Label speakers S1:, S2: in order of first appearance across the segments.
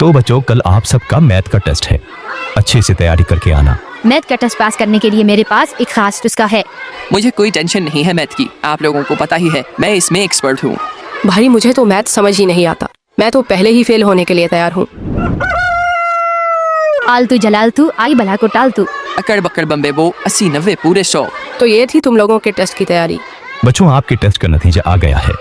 S1: तो बच्चों, कल आप सबका मैथ का टेस्ट है, अच्छे से तैयारी करके आना।
S2: मैथ का टेस्ट पास करने के लिए मेरे पास एक खास नुस्खा है।
S3: मुझे कोई टेंशन नहीं है मैथ की, आप लोगों को पता ही है मैं इसमें एक्सपर्ट हूँ।
S4: भाई मुझे तो मैथ समझ ही नहीं आता, मैं तो पहले ही फेल होने के लिए तैयार हूँ।
S2: आलतू जलालतू आई बला को टालतू।
S3: अकड़ बकड़ बम्बे बो 80 90 पूरे 100।
S4: तो ये थी तुम लोगों के टेस्ट की तैयारी।
S1: बच्चों, आपके टेस्ट का नतीजा आ गया है,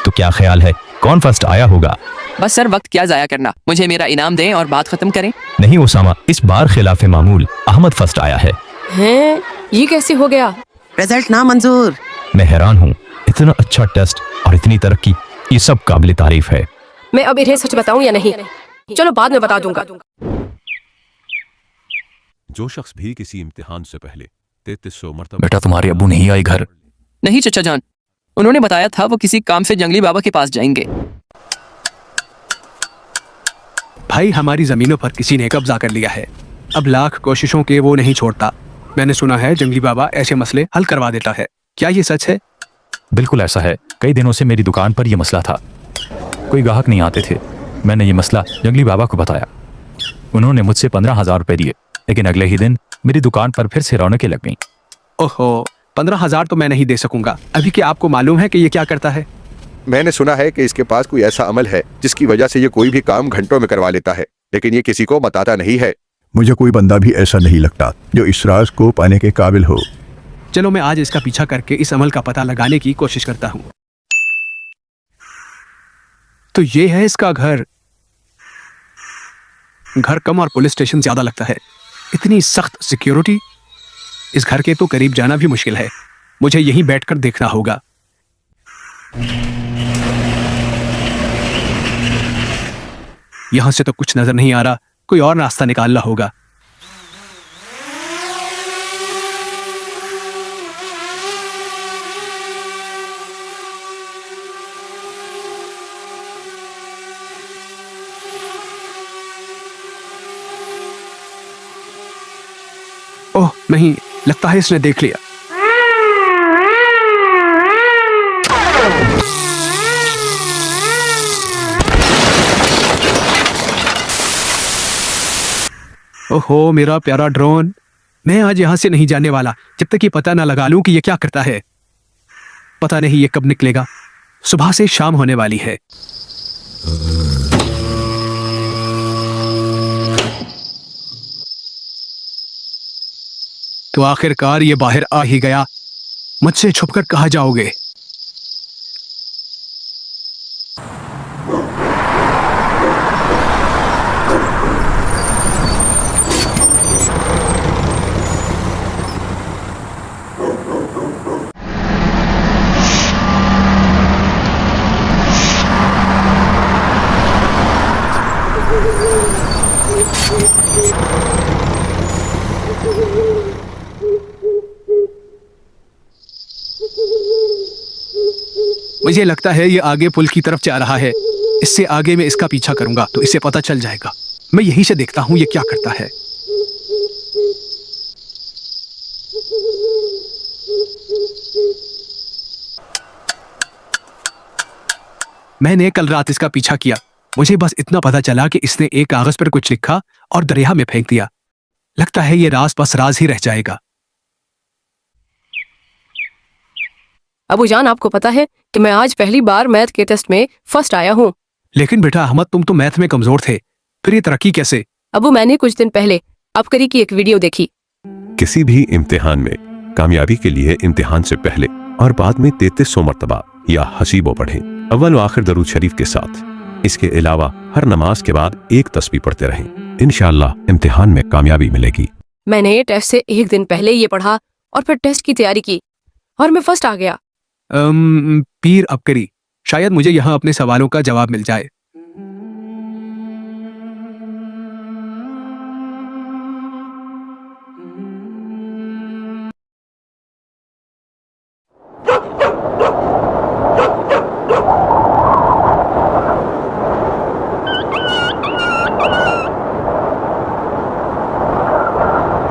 S1: तो क्या ख्याल है कौन फर्स्ट आया होगा?
S3: बस सर, वक्त क्या जाया करना, मुझे मेरा इनाम दें और बात खत्म करें।
S1: नहीं उसामा, इस बार खिलाफ मामूल अहमद फर्स्ट आया है।
S4: हैं? ये कैसे हो गया?
S5: रिजल्ट ना मंजूर।
S1: मैं हैरान हूँ, इतना अच्छा टेस्ट और इतनी तरक्की, ये सब काबिल तारीफ है।
S4: मैं अब इन्हें सच बताऊं या नहीं? चलो बाद में बता दूंगा।
S6: जो शख्स भी किसी इम्तिहान से पहले 3300 मरतबा
S7: बेटा तुम्हारे अब्बू नहीं आई घर?
S3: नहीं चचा जान, उन्होंने बताया था वो किसी काम से जंगली बाबा के पास जाएंगे।
S8: भाई हमारी जमीनों पर किसी ने कब्जा कर लिया है, अब लाख कोशिशों के वो नहीं छोड़ता। मैंने सुना है जंगली बाबा ऐसे मसले हल करवा देता है, क्या ये सच है?
S7: बिल्कुल ऐसा है, कई दिनों से मेरी दुकान पर यह मसला था, कोई ग्राहक नहीं आते थे। मैंने ये मसला जंगली बाबा को बताया, उन्होंने मुझसे 15,000 रुपए दिए, लेकिन अगले ही दिन मेरी दुकान पर फिर से रौनकें लग गईं।
S8: ओहो, 15,000 तो मैं नहीं दे सकूंगा। अभी क्या आपको मालूम है कि ये क्या करता है?
S9: मैंने सुना है कि इसके पास कोई ऐसा अमल है जिसकी वजह से ये कोई भी काम घंटों में करवा लेता है, लेकिन ये किसी को बताता नहीं है।
S10: मुझे कोई बंदा भी ऐसा नहीं लगता जो इस राज को पाने के काबिल हो।
S8: चलो मैं आज इसका पीछा करके इस अमल का पता लगाने की कोशिश करता हूँ। तो ये है इसका घर। घर कम और पुलिस स्टेशन ज्यादा लगता है, इतनी सख्त सिक्योरिटी। इस घर के तो करीब जाना भी मुश्किल है, मुझे यहीं बैठकर देखना होगा। यहां से तो कुछ नजर नहीं आ रहा, कोई और रास्ता निकालना होगा। ओह नहीं, लगता है इसने देख लिया। ओहो मेरा प्यारा ड्रोन, मैं आज यहां से नहीं जाने वाला जब तक ये पता ना लगा लूं कि ये क्या करता है। पता नहीं ये कब निकलेगा, सुबह से शाम होने वाली है। तो आखिरकार ये बाहर आ ही गया, मुझसे छुपकर कहाँ जाओगे? मुझे लगता है ये आगे पुल की तरफ जा रहा है, इससे आगे मैं इसका पीछा करूंगा तो इसे पता चल जाएगा। मैं यहीं से देखता हूं ये क्या करता है। मैंने कल रात इसका पीछा किया, मुझे बस इतना पता चला कि इसने एक कागज पर कुछ लिखा और दरिया में फेंक दिया। लगता है ये राज बस राज ही रह जाएगा।
S4: अबू जान, आपको पता है कि मैं आज पहली बार मैथ के टेस्ट में फर्स्ट आया हूँ।
S8: लेकिन बेटा अहमद, तुम तो मैथ में कमजोर थे, फिर ये तरक्की कैसे?
S4: अबू, मैंने कुछ दिन पहले अबकरी की एक वीडियो देखी।
S6: किसी भी इम्तिहान में कामयाबी के लिए इम्तिहान से पहले और बाद में 3300 मरतबा या हसीबो पढ़ें, अव्वल व आखिर दरूद शरीफ के साथ। इसके अलावा हर नमाज के बाद एक तस्बीह पढ़ते रहें, इंशाअल्लाह इम्तिहान में कामयाबी मिलेगी।
S4: मैंने टेस्ट से एक दिन पहले ये पढ़ा और फिर टेस्ट की तैयारी की और मैं फर्स्ट आ गया।
S8: पीर अबकरी, शायद मुझे यहाँ अपने सवालों का जवाब मिल जाए।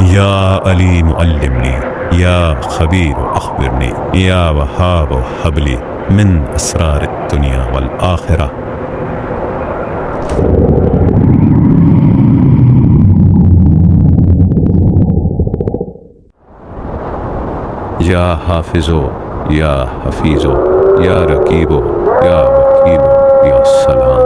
S6: या अली मुअल्लिमनी, या खबीर अखबिरनी, या वहाब हबली मिन असरार दुनिया वल आखिरा। या हाफिजो या हफीजो या रकीबो या वकीलो या सलाम।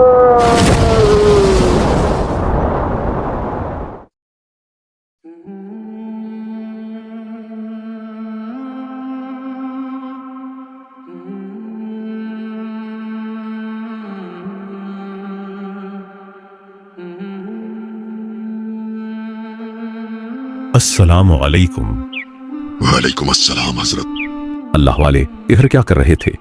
S6: अस्सलामु अलैकुम।
S5: वालेकुम अस्सलाम हजरत।
S6: अल्लाह वाले इधर क्या कर रहे थे?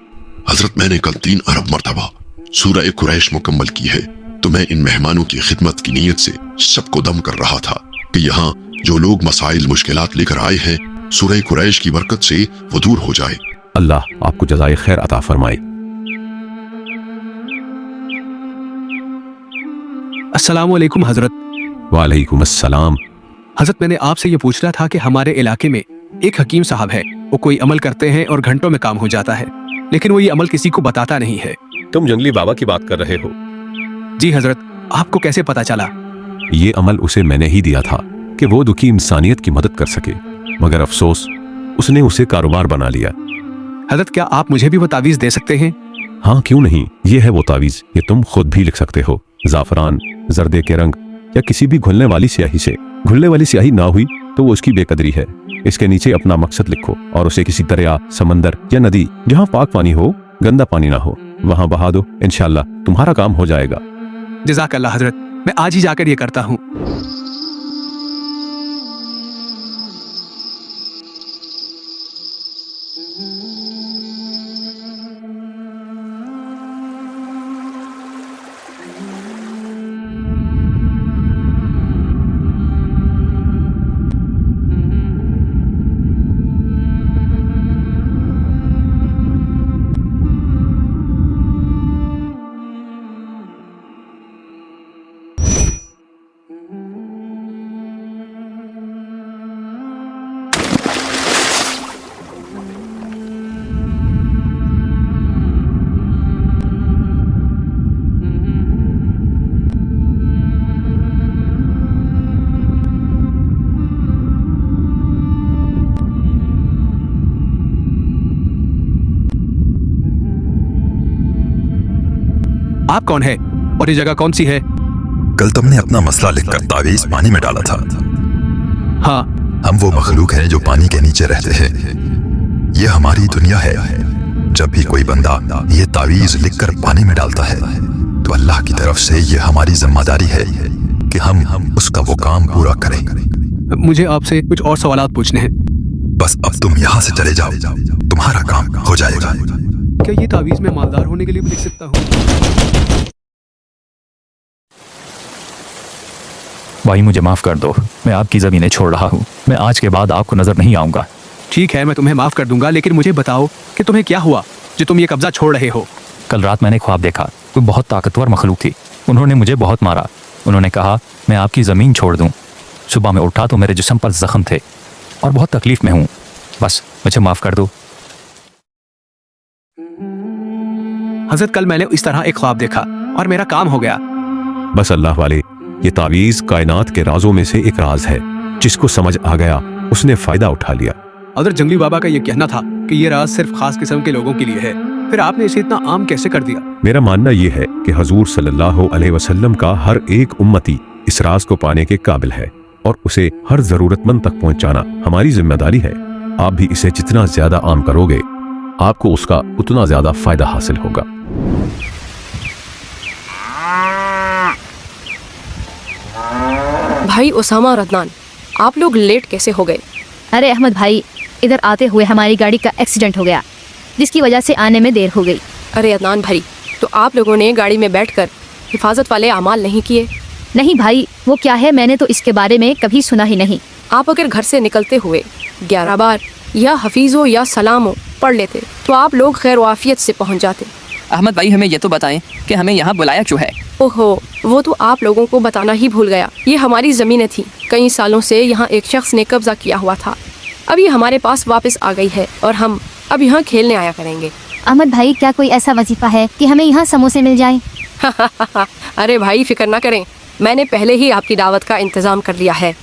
S5: हजरत मैंने कल 3 अरब मरतबा सूरह कुरैश मुकम्मल की है, तो मैं इन मेहमानों की खिदमत की नीयत से सबको दम कर रहा था कि यहाँ जो लोग मसाइल मुश्किलात लेकर आए हैं, सूरह कुरैश की बरकत से वो दूर हो जाए।
S6: अल्लाह आपको जज़ाए खैर अता फरमाए।
S8: अस्सलाम वालेकुम हजरत।
S6: वालेकुम अस्सलाम।
S8: हजरत मैंने आपसे ये पूछ रहा था कि हमारे इलाके में एक हकीम साहब है, वो कोई अमल करते हैं और घंटों में काम हो जाता है, लेकिन वो ये अमल किसी को बताता नहीं है।
S6: तुम जंगली बाबा की बात कर रहे हो?
S8: जी हजरत, आपको कैसे पता चला?
S6: ये अमल उसे मैंने ही दिया था कि वो दुखी इंसानियत की मदद कर सके, मगर अफसोस उसने उसे कारोबार बना लिया।
S8: हजरत क्या आप मुझे भी वो तावीज दे सकते हैं?
S6: हाँ क्यों नहीं, ये है वो तावीज, ये तुम खुद भी लिख सकते हो। जाफरान, जर्दे के रंग या किसी भी घुलने वाली स्याही से। घुलने वाली स्याही ना हुई तो वो उसकी बेकदरी है। इसके नीचे अपना मकसद लिखो और उसे किसी दरिया, समंदर या नदी जहाँ पाक पानी हो, गंदा पानी ना हो, वहां बहा दो। इंशाल्लाह तुम्हारा काम हो जाएगा।
S8: जज़ाकल्लाह हजरत, मैं आज ही जाकर ये करता हूँ। आप कौन है और ये जगह कौन सी है?
S10: कल तुमने अपना मसला लिखकर तावीज पानी में डाला था।
S8: हाँ,
S10: हम वो मखलूक हैं जो पानी के नीचे रहते हैं। ये हमारी दुनिया है। जब भी कोई बंदा ये तावीज लिखकर पानी में डालता है तो अल्लाह की तरफ से ये हमारी जिम्मेदारी है कि हम उसका वो काम पूरा करें।
S8: मुझे आपसे कुछ और सवालात पूछने हैं।
S10: बस अब तुम यहाँ से चले जाओ, तुम्हारा काम हो जाएगा।
S8: क्या ये तावीज में मालदार होने के लिए भी लिख सकता हूँ?
S7: भाई मुझे माफ कर दो, मैं आपकी ज़मीनें छोड़ रहा हूँ। मैं आज के बाद आपको नजर नहीं आऊंगा।
S8: ठीक है, मैं तुम्हें माफ कर दूंगा, लेकिन मुझे बताओ कि तुम्हें क्या हुआ जो तुम ये कब्जा छोड़ रहे हो?
S7: कल रात मैंने ख्वाब देखा, कोई बहुत ताकतवर मखलूक थी। उन्होंने मुझे बहुत मारा। उन्होंने कहा मैं आपकी ज़मीन छोड़ दूँ। सुबह में उठा तो मेरे जिस्म पर जख्म थे और बहुत तकलीफ में हूँ। बस मुझे माफ कर दो।
S8: हजरत कल मैंने इस तरह एक ख्वाब देखा और मेरा काम हो गया।
S6: बस अल्लाह वाले, ये तावीज कायनात के राजों में से एक राज है। जिसको समझ आ गया उसने फायदा उठा लिया।
S8: हजरत जंगली बाबा का ये कहना था कि ये राज सिर्फ खास किस्म के लोगों के लिए है, फिर आपने इसे इतना आम कैसे कर दिया?
S6: मेरा मानना ये है कि हजूर सल्लल्लाहु अलैहि वसल्लम का हर एक उम्मती इस राज को पाने के काबिल है और उसे हर जरूरतमंद तक पहुंचाना हमारी जिम्मेदारी है। आप भी इसे जितना ज्यादा आम करोगे, आपको उसका उतना ज्यादा फायदा हासिल होगा।
S4: भाई उसामा और अदनान, आप लोग लेट कैसे हो गए?
S2: अरे अहमद भाई, इधर आते हुए हमारी गाड़ी का एक्सीडेंट हो गया, जिसकी वजह से आने में देर हो गई।
S4: अरे अदनान भाई, तो आप लोगों ने गाड़ी में बैठकर हिफाजत वाले अमाल नहीं किए?
S2: नहीं भाई, वो क्या है, मैंने तो इसके बारे में कभी सुना ही नहीं।
S4: आप अगर घर से निकलते हुए 11 बार या हफीज़ो या सलामो पढ़ लेते तो आप लोग खैर वाफियत से पहुंच जाते।
S3: अहमद भाई हमें ये तो बताएं कि हमें यहाँ बुलाया क्यों है?
S4: ओहो, वो तो आप लोगों को बताना ही भूल गया। ये हमारी ज़मीनें थी। कई सालों से यहाँ एक शख्स ने कब्जा किया हुआ था। अब ये हमारे पास वापस आ गई है और हम अब यहाँ खेलने आया करेंगे।
S2: अहमद भाई, क्या कोई ऐसा वजीफा है कि हमें यहाँ समोसे मिल जाएं?
S4: अरे भाई फिक्र ना करें, मैंने पहले ही आपकी दावत का इंतज़ाम कर लिया है।